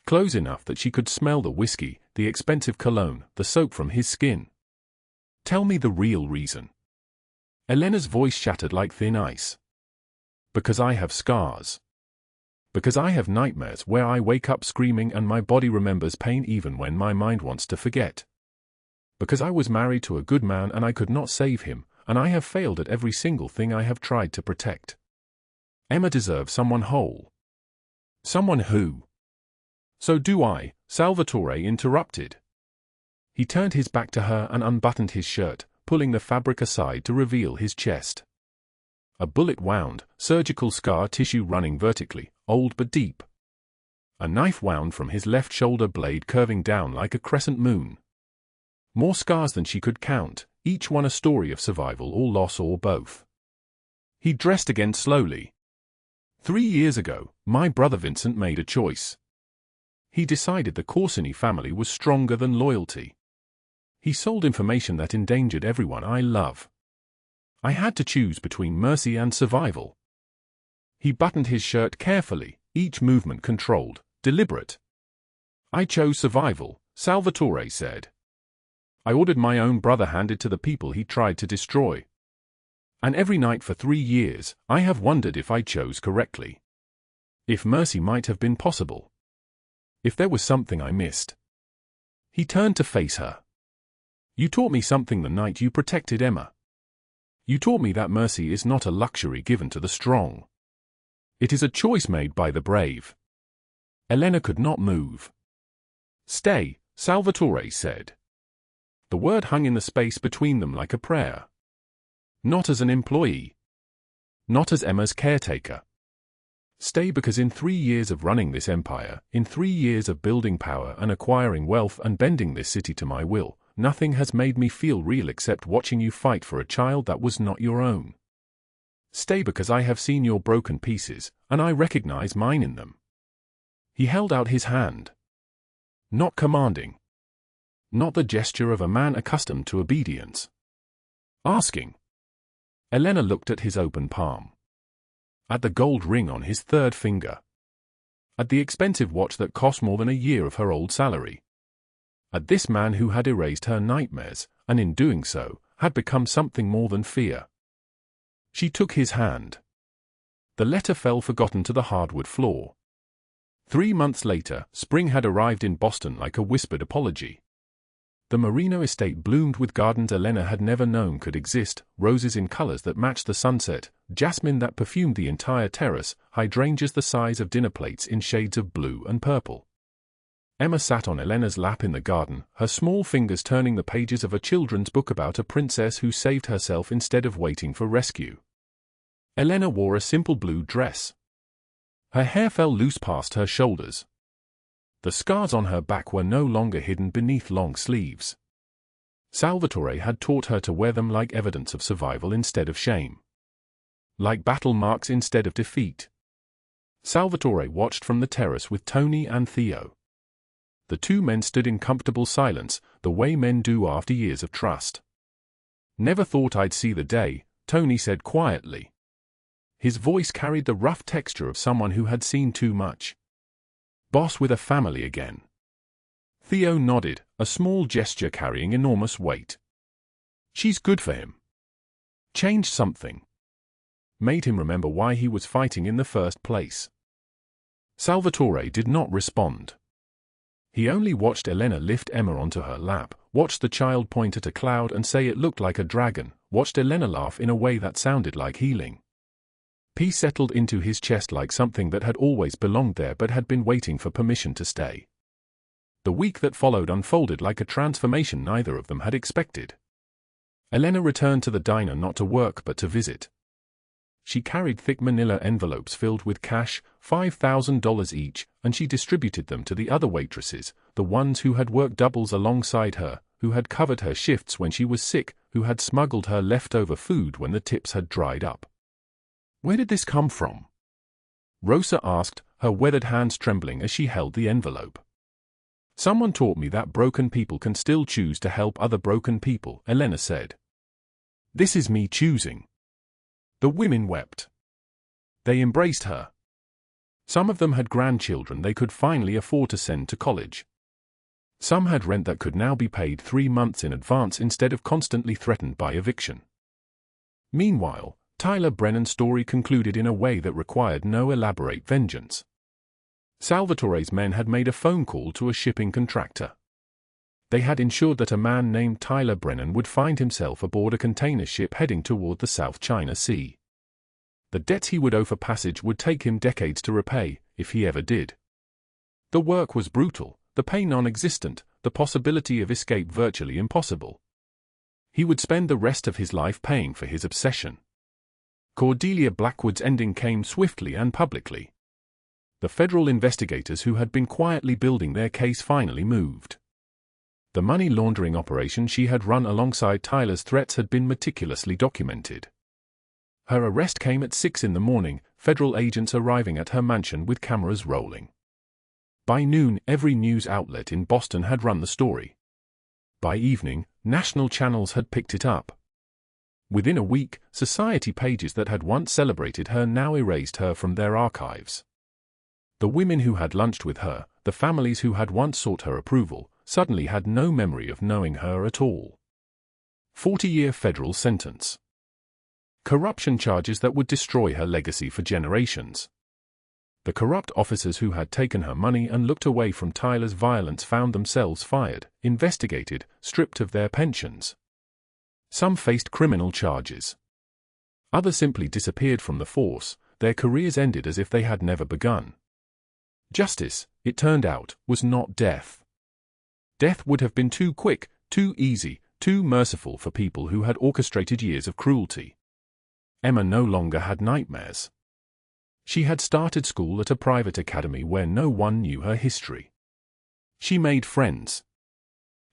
Close enough that she could smell the whiskey, the expensive cologne, the soap from his skin. Tell me the real reason. Elena's voice shattered like thin ice. Because I have scars. Because I have nightmares where I wake up screaming and my body remembers pain even when my mind wants to forget. Because I was married to a good man and I could not save him, and I have failed at every single thing I have tried to protect. Emma deserves someone whole. Someone who? So do I, Salvatore interrupted. He turned his back to her and unbuttoned his shirt, pulling the fabric aside to reveal his chest. A bullet-wound, surgical scar tissue running vertically, old but deep. A knife wound from his left shoulder blade curving down like a crescent moon. More scars than she could count, each one a story of survival or loss or both. He dressed again slowly. 3 years ago, my brother Vincent made a choice. He decided the Corsini family was stronger than loyalty. He sold information that endangered everyone I love. I had to choose between mercy and survival. He buttoned his shirt carefully, each movement controlled, deliberate. I chose survival, Salvatore said. I ordered my own brother handed to the people he tried to destroy. And every night for 3 years, I have wondered if I chose correctly. If mercy might have been possible. If there was something I missed. He turned to face her. You taught me something the night you protected Emma. You taught me that mercy is not a luxury given to the strong. It is a choice made by the brave. Elena could not move. Stay, Salvatore said. The word hung in the space between them like a prayer. Not as an employee. Not as Emma's caretaker. Stay because in 3 years of running this empire, in 3 years of building power and acquiring wealth and bending this city to my will, nothing has made me feel real except watching you fight for a child that was not your own. Stay because I have seen your broken pieces, and I recognize mine in them. He held out his hand. Not commanding. Not the gesture of a man accustomed to obedience. Asking. Elena looked at his open palm. At the gold ring on his 3rd finger. At the expensive watch that cost more than a year of her old salary. At this man who had erased her nightmares, and in doing so, had become something more than fear. She took his hand. The letter fell forgotten to the hardwood floor. 3 months later, spring had arrived in Boston like a whispered apology. The Marino estate bloomed with gardens Elena had never known could exist, roses in colors that matched the sunset, jasmine that perfumed the entire terrace, hydrangeas the size of dinner plates in shades of blue and purple. Emma sat on Elena's lap in the garden, her small fingers turning the pages of a children's book about a princess who saved herself instead of waiting for rescue. Elena wore a simple blue dress. Her hair fell loose past her shoulders. The scars on her back were no longer hidden beneath long sleeves. Salvatore had taught her to wear them like evidence of survival instead of shame. Like battle marks instead of defeat. Salvatore watched from the terrace with Tony and Theo. The 2 men stood in comfortable silence, the way men do after years of trust. Never thought I'd see the day, Tony said quietly. His voice carried the rough texture of someone who had seen too much. Boss with a family again. Theo nodded, a small gesture carrying enormous weight. She's good for him. Changed something. Made him remember why he was fighting in the first place. Salvatore did not respond. He only watched Elena lift Emma onto her lap, watched the child point at a cloud and say it looked like a dragon, watched Elena laugh in a way that sounded like healing. Peace settled into his chest like something that had always belonged there but had been waiting for permission to stay. The week that followed unfolded like a transformation neither of them had expected. Elena returned to the diner not to work but to visit. She carried thick manila envelopes filled with cash, $5,000 each, and she distributed them to the other waitresses, the ones who had worked doubles alongside her, who had covered her shifts when she was sick, who had smuggled her leftover food when the tips had dried up. "Where did this come from?" Rosa asked, her weathered hands trembling as she held the envelope. "Someone taught me that broken people can still choose to help other broken people," Elena said. "This is me choosing." The women wept. They embraced her. Some of them had grandchildren they could finally afford to send to college. Some had rent that could now be paid 3 months in advance instead of constantly threatened by eviction. Meanwhile, Tyler Brennan's story concluded in a way that required no elaborate vengeance. Salvatore's men had made a phone call to a shipping contractor. They had ensured that a man named Tyler Brennan would find himself aboard a container ship heading toward the South China Sea. The debts he would owe for passage would take him decades to repay, if he ever did. The work was brutal, the pay non-existent, the possibility of escape virtually impossible. He would spend the rest of his life paying for his obsession. Cordelia Blackwood's ending came swiftly and publicly. The federal investigators who had been quietly building their case finally moved. The money laundering operation she had run alongside Tyler's threats had been meticulously documented. Her arrest came at 6 in the morning, federal agents arriving at her mansion with cameras rolling. By noon, every news outlet in Boston had run the story. By evening, national channels had picked it up. Within a week, society pages that had once celebrated her now erased her from their archives. The women who had lunched with her, the families who had once sought her approval, suddenly had no memory of knowing her at all. 40-year federal sentence. Corruption charges that would destroy her legacy for generations. The corrupt officers who had taken her money and looked away from Tyler's violence found themselves fired, investigated, stripped of their pensions. Some faced criminal charges. Others simply disappeared from the force, their careers ended as if they had never begun. Justice, it turned out, was not death. Death would have been too quick, too easy, too merciful for people who had orchestrated years of cruelty. Emma no longer had nightmares. She had started school at a private academy where no one knew her history. She made friends.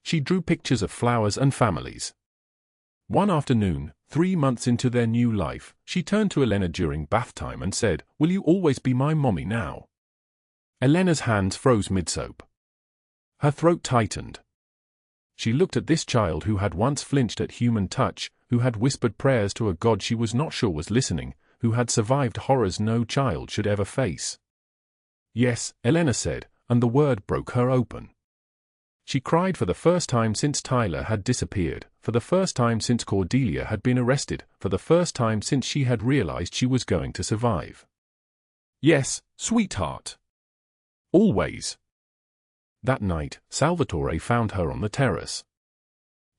She drew pictures of flowers and families. One afternoon, 3 months into their new life, she turned to Elena during bath time and said, "Will you always be my mommy now?" Elena's hands froze mid-soap. Her throat tightened. She looked at this child who had once flinched at human touch, who had whispered prayers to a God she was not sure was listening, who had survived horrors no child should ever face. "Yes," Elena said, and the word broke her open. She cried for the first time since Tyler had disappeared, for the first time since Cordelia had been arrested, for the first time since she had realized she was going to survive. "Yes, sweetheart. Always." That night, Salvatore found her on the terrace.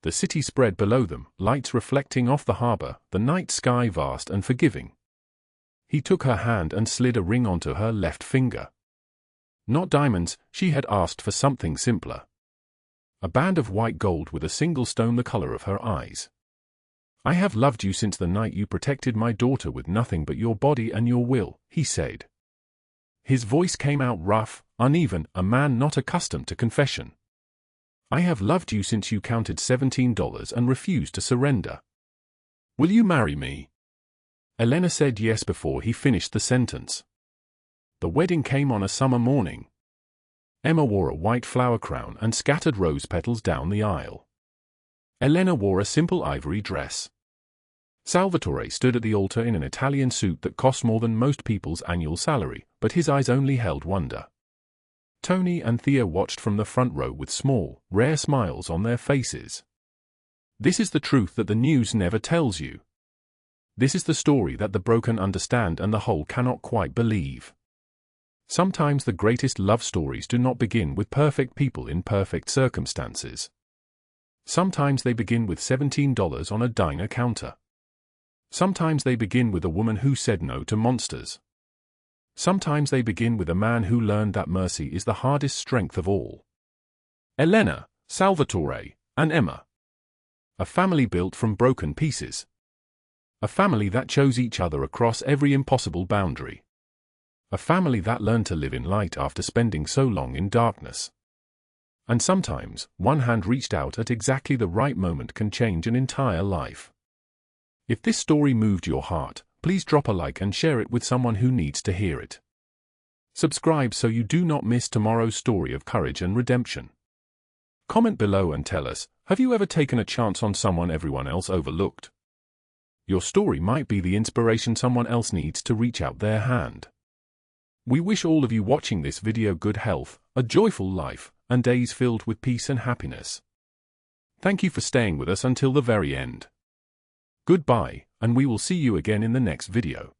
The city spread below them, lights reflecting off the harbor, the night sky vast and forgiving. He took her hand and slid a ring onto her left finger. Not diamonds, she had asked for something simpler. A band of white gold with a single stone the color of her eyes. "I have loved you since the night you protected my daughter with nothing but your body and your will," he said. His voice came out rough, uneven, a man not accustomed to confession. "I have loved you since you counted $17 and refused to surrender. Will you marry me?" Elena said yes before he finished the sentence. The wedding came on a summer morning. Emma wore a white flower crown and scattered rose petals down the aisle. Elena wore a simple ivory dress. Salvatore stood at the altar in an Italian suit that cost more than most people's annual salary, but his eyes only held wonder. Tony and Thea watched from the front row with small, rare smiles on their faces. This is the truth that the news never tells you. This is the story that the broken understand and the whole cannot quite believe. Sometimes the greatest love stories do not begin with perfect people in perfect circumstances. Sometimes they begin with $17 on a diner counter. Sometimes they begin with a woman who said no to monsters. Sometimes they begin with a man who learned that mercy is the hardest strength of all. Elena, Salvatore, and Emma. A family built from broken pieces. A family that chose each other across every impossible boundary. A family that learned to live in light after spending so long in darkness. And sometimes, one hand reached out at exactly the right moment can change an entire life. If this story moved your heart, please drop a like and share it with someone who needs to hear it. Subscribe so you do not miss tomorrow's story of courage and redemption. Comment below and tell us, have you ever taken a chance on someone everyone else overlooked? Your story might be the inspiration someone else needs to reach out their hand. We wish all of you watching this video good health, a joyful life, and days filled with peace and happiness. Thank you for staying with us until the very end. Goodbye, and we will see you again in the next video.